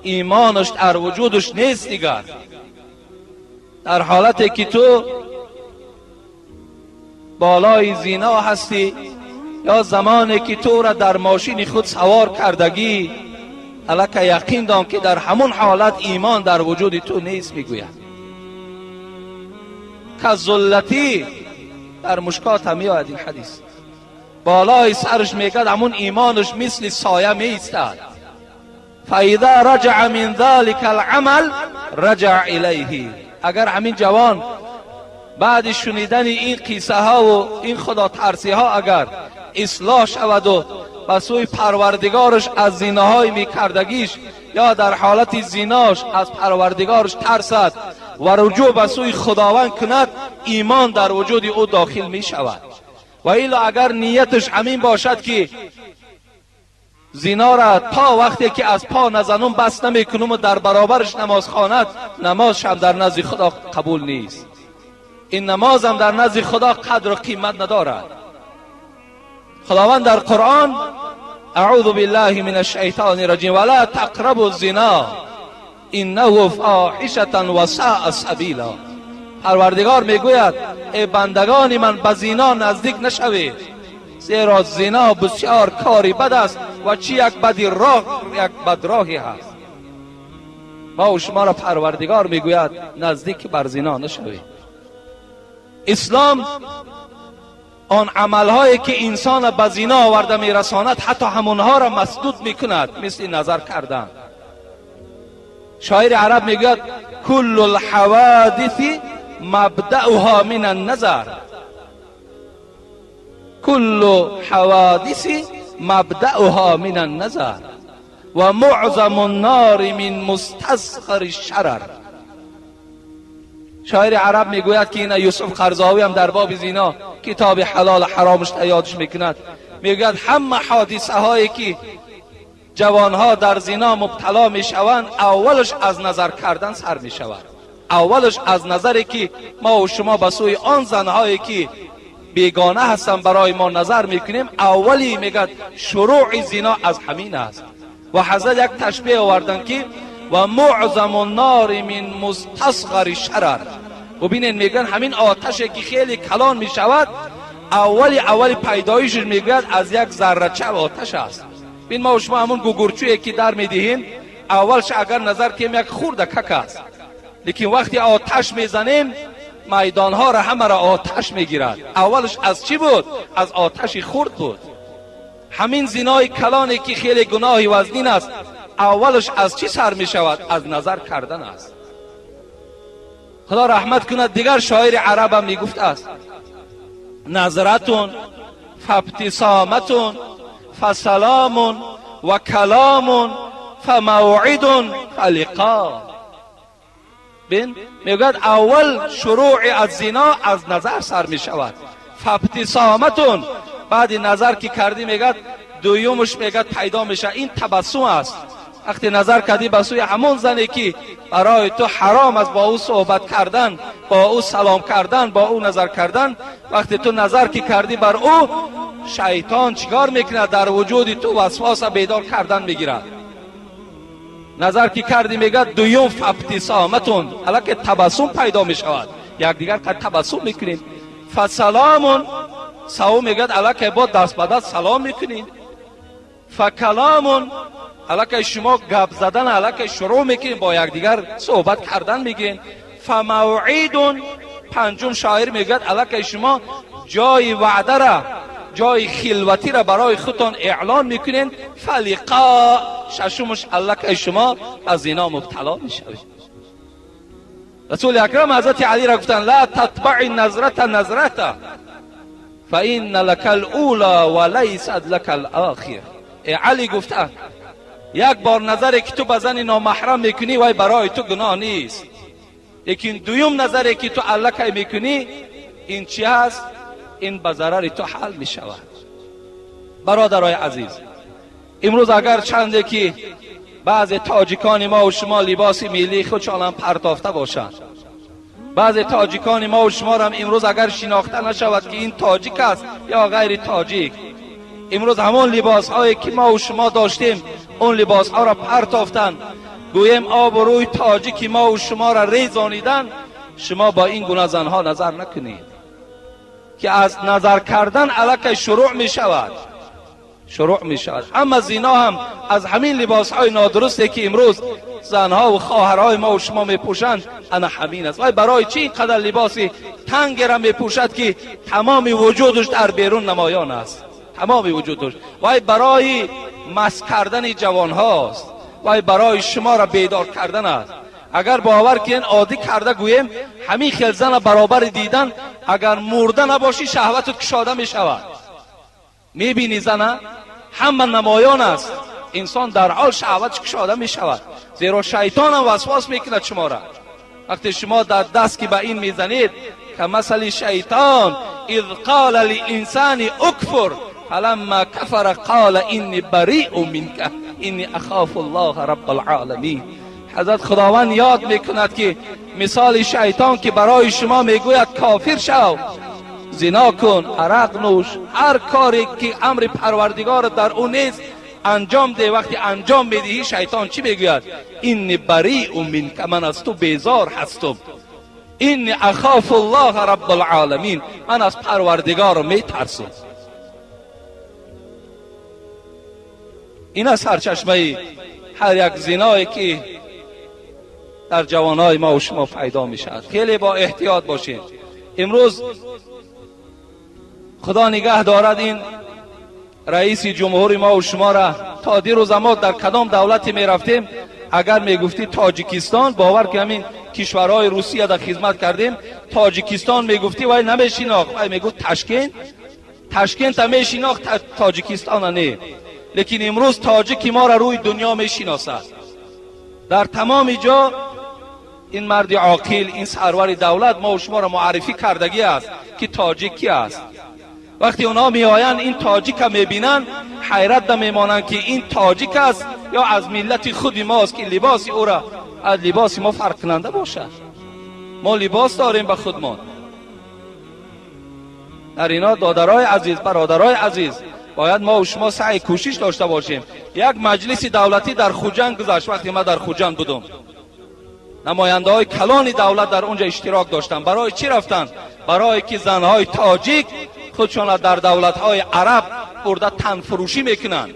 [SPEAKER 1] ایمانش در وجودش نیست دیگر. در حالتی که تو بالای زنا هستی یا زمانی که تو را در ماشین خود سوار کردگی، الک یقین دان که در همون حالت ایمان در وجود تو نیست. میگوید که ذلتی در مشکات هم میاد این حدیث، بالای سرش میگد همون ایمانش مثل سایه میستد. فاذا رجع من ذلك العمل رجع الیه. اگر همین جوان بعد شنیدن این قصه ها و این خدا ترسی ها اگر اصلاح شود و به سوی پروردگارش از زیناهای میکردگیش یا در حالت زیناش از پروردگارش ترسد و رجوع به سوی خداوند کند، ایمان در وجود او داخل می شود. و الا اگر نیتش همین باشد که زنا را تا وقتی که از پا نزنم بس نمیکنم و در برابرش نماز خواند، نمازش هم در نزد خدا قبول نیست. این نماز هم در نزد خدا قدر و قیمت ندارد. خداوند در قرآن اعوذ بالله من الشیطان الرجیم ولا تقربوا الزنا، انه فاحشه و ساء سبیلا. پروردگار میگوید ای بندگان من به زنا نزدیک نشوید، زیرا زنا بسیار کاری بد است و چی یک بدراهی هست. ما و شما را پروردگار میگوید نزدیک بر زنا نشوید. اسلام آن عملهایی که انسان به زنا آورده میرساند حتی همونها را مسدود میکند، مثل نظر کردن. شاعر عرب میگوید کل الحوادث مبدأها من النظر، کل حوادث مبدأها من النظر و معظم النار من مستصغر الشرر. شاعر عرب میگوید که این یوسف قرضاوی هم در باب زنا کتاب حلال حرامش یادش میکند، میگوید همه حادثه هایی که جوانها در زنا مبتلا میشوند اولش از نظر کردن سر میشود. اولش از نظری که ما و شما به سوی آن زنهایی که بیگانه هستن برای ما نظر میکنیم، اولی میگد شروع زنا از همین است. و حضرت یک تشبیه آوردن که و معظم النار من مستصغر شرر. و ببینید میگن همین آتشی که خیلی کلان میشود اولی پیدایشش میگوید از یک ذره‌چه آتش است. ببین ما و شما همون گوگرچویی که در میدهیم اولش اگر نظر کنیم یک خورده کک است، لیکن وقتی آتش میزنیم میدانها را همه را آتش میگیرد. اولش از چی بود؟ از آتش خرد بود. همین زنای کلانی که خیلی گناهی وزنین است اولش از چی سر می شود؟ از نظر کردن است. خدا رحمت کند دیگر شاعر عرب هم می گفت است نظرتون فابتسامتون فسلامون و کلامون فموعد فلقا. بین میگوید اول شروع از زنا از نظر سر می شود. فابتسامتون بعد نظر که کردی میگد دویومش میگد پیدا میشه، این تبسم است. وقتی نظر کردی به سوی همون زنی که برای تو حرام است با او صحبت کردن، با او سلام کردن، با او نظر کردن، وقتی تو نظر که کردی بر او، شیطان چیکار میکنه؟ در وجود تو وسواس بیدار کردن میگیرد. نظر که کردی میگد دویوم فابتسامتون، البته تبسم پیدا میشود، یک دیگر که تبسم میکنیم. فسلامون سو میگد الکه با دست به دست سلام میکنین. فکلامون الکه شما گپ زدن الکه شروع میکنین، با یکدیگر صحبت کردن میگین. فموعیدون پنجم شاعر میگد الکه شما جای وعده را، جای خلوتی را برای خودتان اعلان میکنین. فلقا ششمش الکه شما از زنا مبتلا میشوید. رسول اکرم حضرت علی را گفتن لا تتبع نظرت نظرت فإن لك الاولى وليست لك الاخر. علی گفته یک بار نظری که تو به زن نامحرم میکنی وای برای تو گناه نیست، لیکن دویم نظری که تو الکه میکنی این چی است؟ این به ضرر تو حل میشود. برادرای عزیز، امروز اگر چنده که بعض تاجیکان ما و شما لباس ملی خودشان هم پرتافته باشند، بعض تاجیکان ما و شما هم امروز اگر شناخته نشود که این تاجیک است یا غیر تاجیک، امروز همون لباس هایی که ما و شما داشتیم اون لباس ها را پرتافتن، گویم آب و روی تاجیک ما و شما را ریزانیدن، شما با این گونه زنها نظر نکنید که از نظر کردن الکه شروع می شود. اما زنا هم از همین لباس های نادرستی که امروز زنها و خواهرهای ما و شما می پوشند انا همین است. وای برای چی اینقدر لباس تنگ را می پوشد که تمام وجودش در بیرون نمایان است؟ تمام وجودش. وای برای مست کردن جوان هاست، وای برای شما را بیدار کردن است. اگر باور کنین عادی کرده گویم همین خیل زن برابر دیدن اگر مرده نباشی شهوتت کشاده می شود. می بینی زنه همه نمایان است، انسان در حال شهوت کشاده می شود، زیرا شیطان هم وسواس میکند شما را. وقتی شما در دست که به این میزنید که مثل شیطان اذ قال للانسان اکفر فلما کفر قال انی بریء منک انی اخاف الله رب العالمین. حضرت خداوند یاد میکند که مثال شیطان که برای شما میگوید کافر شو، زنا کن، عرق نوش، هر کاری که امر پروردگار در اون نیست انجام ده. وقتی انجام میدهی شیطان چی میگوید؟ این بریء منک، من از تو بیزار هستم. این اخاف الله رب العالمین، من از پروردگار میترسم. این از سرچشمه هر یک زنایی که در جوانای ما و شما پیدا میشد. خیلی با احتیاط باشین. امروز خدا نگه دارد این رئیس جمهور ما و شما را. تا دیروز ما در کدام دولتی می رفتیم، اگر می گفتی تاجیکستان، باور که همین کشورهای روسیه در خدمت کردیم، تاجیکستان می گفتی وای نمی شناخت، وای می گفت تشکند می شناخت، تاجیکستان نه. لیکن امروز تاجیک ما را روی دنیا می شناسد. در تمام جا این مرد عاقل، این سرور دولت ما و شما را معرفی کردگی است که تاجیکی است. وقتی اونا می آیند این تاجیک می بینند، حیرت میمانند که این تاجیک است یا از ملت خود ماست که لباس او را از لباس ما فرق کننده باشد. ما لباس داریم به خودمان. در اینا دادرای عزیز، برادرای عزیز، باید ما و شما سعی کوشش داشته باشیم. یک مجلس دولتی در خوجند گذشت. وقتی ما در خوجند بودم، نماینده های کلان دولت در اونجا اشتراک داشتن. برای چی رفتن؟ برای که زنهای تاجیک خودشان در دولت‌های عرب برده تن فروشی میکنند.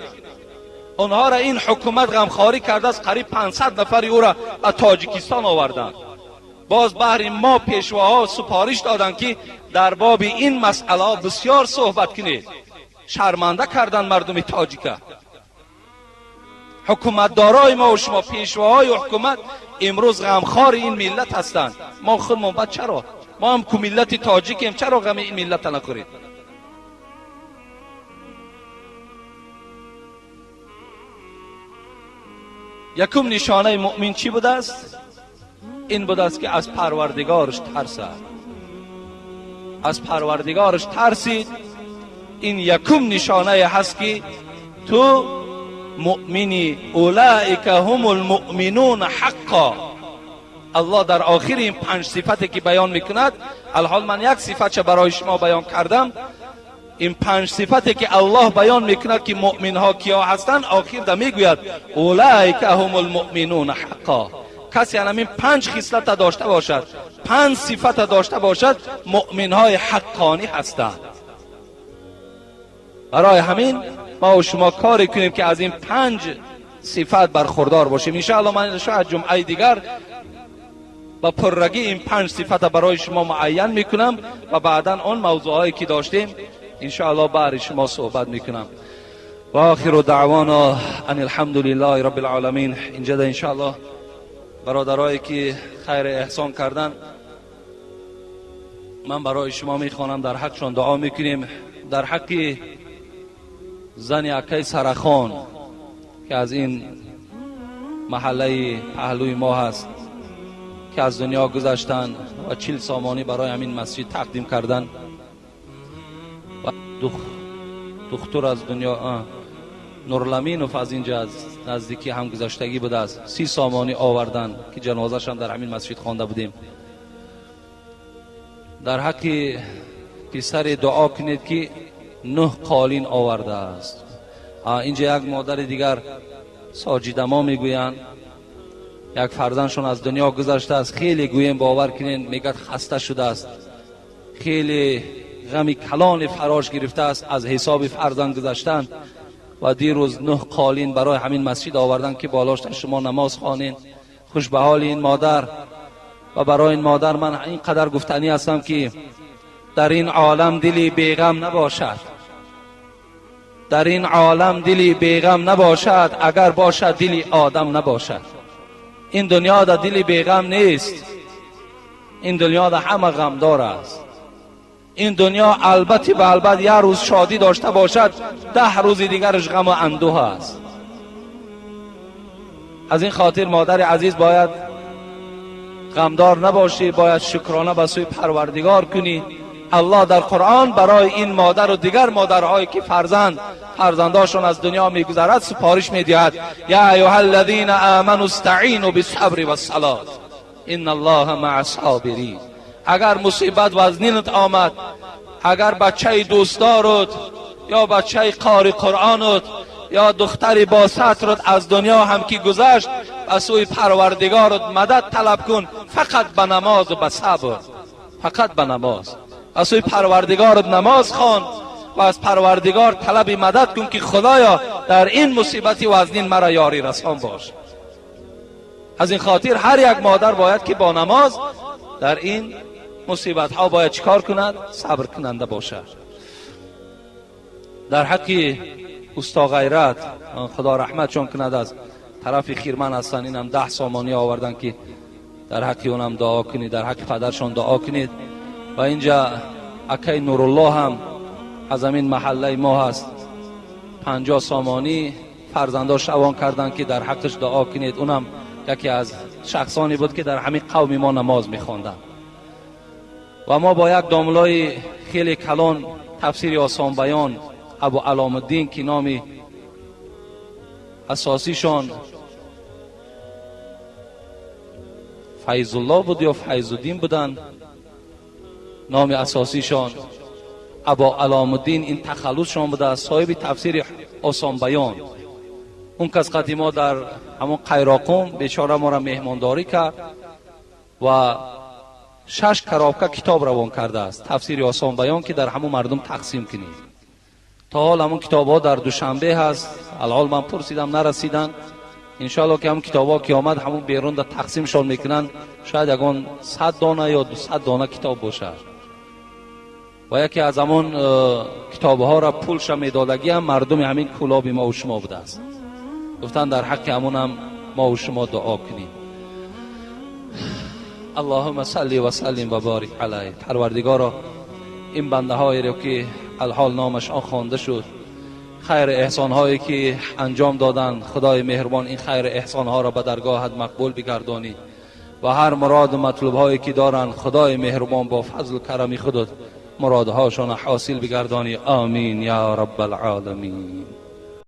[SPEAKER 1] اونها را این حکومت غمخواری کرده است. قریب 500 نفر او را به تاجیکستان آوردند. باز بهر ما پیشواها سپارش دادند که در باب این مسئله بسیار صحبت کنید. شرمنده کردند مردم تاجیکا. حکومتدارای ما و شما، پیشواهای حکومت، امروز غمخوار این ملت هستند. ما خودمون بعد چرا؟ ما هم که ملت تاجیکیم، چرا غم این ملت نخورید؟ یکم نشانه مؤمن چی بوده است؟ این بوده است که از پروردگارش ترسد. از پروردگارش ترسید. این یکم نشانه هست که تو مؤمنی. اولئک هم المؤمنون حقا. الله در آخر این 5 صفتی که بیان میکند، الحال من یک صفتش برای شما بیان کردم. این 5 صفتی که الله بیان میکند که مؤمن ها کیا هستند، آخر ده میگوید اولئک هم المؤمنون حقا. کسی همین 5 خصلت داشته باشد، 5 صفت داشته باشد، مؤمن های حقانی هستند. برای همین ما و شما کاری کنیم که از این 5 صفت برخوردار باشیم. انشاءالله من شاید جمعه دیگر با پررگی این 5 صفت برای شما معین میکنم و بعدا اون موضوعایی که داشتیم انشاءالله برای شما صحبت میکنم. و آخر دعوانا ان الحمد لله رب العالمین. اینجا ده انشاءالله برادرایی که خیر احسان کردن، من برای شما میخوانم، در حقشان دعا میکنیم. در حق زن اکای سرخان که از این محله پهلوی ما هست که از دنیا گذشتن و 40 سامانی برای همین مسجد تقدیم کردن و دختر از دنیا نورلمینوف از اینجا از نزدیکی هم گذشتگی بوده است. 30 سامانی آوردن که جنازه‌ش هم در همین مسجد خوانده بودیم. در حق پسر دعا کنید که 9 قالین آورده است. اینجا یک مادر دیگر ساجیده ما میگویند یک فرزندشون از دنیا گذشته است. خیلی گویم باور کنین، میگه خسته شده است، خیلی غم کلان فراش گرفته است از حساب فرزند گذشتن و دیروز 9 قالین برای همین مسجد آوردن که بالاش شما نماز خوانین. خوش به حال این مادر. و برای این مادر من اینقدر گفتنی هستم که در این عالم دلی بیغم نباشد. در این عالم دلی بیغم نباشد اگر باشد دلی آدم نباشد. این دنیا دا دلی بیغم نیست. این دنیا دا همه غمدار است. این دنیا البته به البته یک روز شادی داشته باشد، 10 روز دیگرش غم و اندوه است. از این خاطر مادر عزیز باید غمدار نباشی، باید شکرانه به سوی پروردگار کنی. الله در قرآن برای این مادر و دیگر مادرهایی که فرزنداشون از دنیا میگذرد سپارش میدهد: یا ایها الذین آمنوا استعینوا بالصبر والصلاة ان الله مع الصابرین. اگر مصیبت وزنینت آمد، اگر بچه دوستدارت یا بچه قاری قرآنت یا دختری با سترت از دنیا هم که گذشت، از سوی پروردگارت مدد طلب کن، فقط به نماز و به صبر، فقط به نماز. از سوی پروردگارت نماز خوان و از پروردگار طلب مدد کن که خدایا در این مصیبتی و از این مرا یاری رسان باش. از این خاطر هر یک مادر باید که با نماز در این مصیبت ها باید چیکار کند؟ صبر کننده باشد. در حق استا غیرت خدا رحمتشون کند، از طرف خیرمن هستن، این هم 10 سامانی آوردن که در حق اونم دعا کنید، در حق پدرشون دعا کنید. و اینجا اکای نورالله هم از همین محله ما هست، 50 سامانی فرزنداش روان کردن که در حقش دعا کنید. اونم یکی از شخصانی بود که در همین قوم ما نماز میخواندن. و ما با یک داملای خیلی کلان تفسیر آسان بیان ابو علام الدین که نام اساسیشان فیض الله بود یا فیض الدین بودن، نام اساسیشان ابو علام الدین، این تخلصشان بوده، صاحب تفسیر آسان بیان. اون کس قدیما در همون قیراقوم بیچاره ما را مهمانداری کرد و 6 کرابکه کتاب روان کرده است، تفسیر آسان بیان، که در همون مردم تقسیم کنید. تا حال همون کتاب ها در دوشنبه هست، الحال من پرسیدم نرسیدن. انشاءالله که همون کتاب ها که آمد همون بیرون در تقسیم شان میکنن، شاید یکان 100 دانه یا 200 دانه کتاب باشه. و یکی از همون کتاب ها را پولش میدادگی هم مردم همین کلاب ما و شما بوده است. گفتن در حق همون هم ما و شما دعا کنیم. اللهم صل و سلم و بارک علیه. پروردگارا این بنده هایی رو که الحال نامش آن خوانده شد، خیر احسان هایی که انجام دادن، خدای مهربان این خیر احسان ها را به درگاهت مقبول بگردانی و هر مراد و مطلوب هایی که دارن خدای مهربان با فضل و کرم خودت مرادهاشون حاصل بگردانی. آمین یا رب العالمین.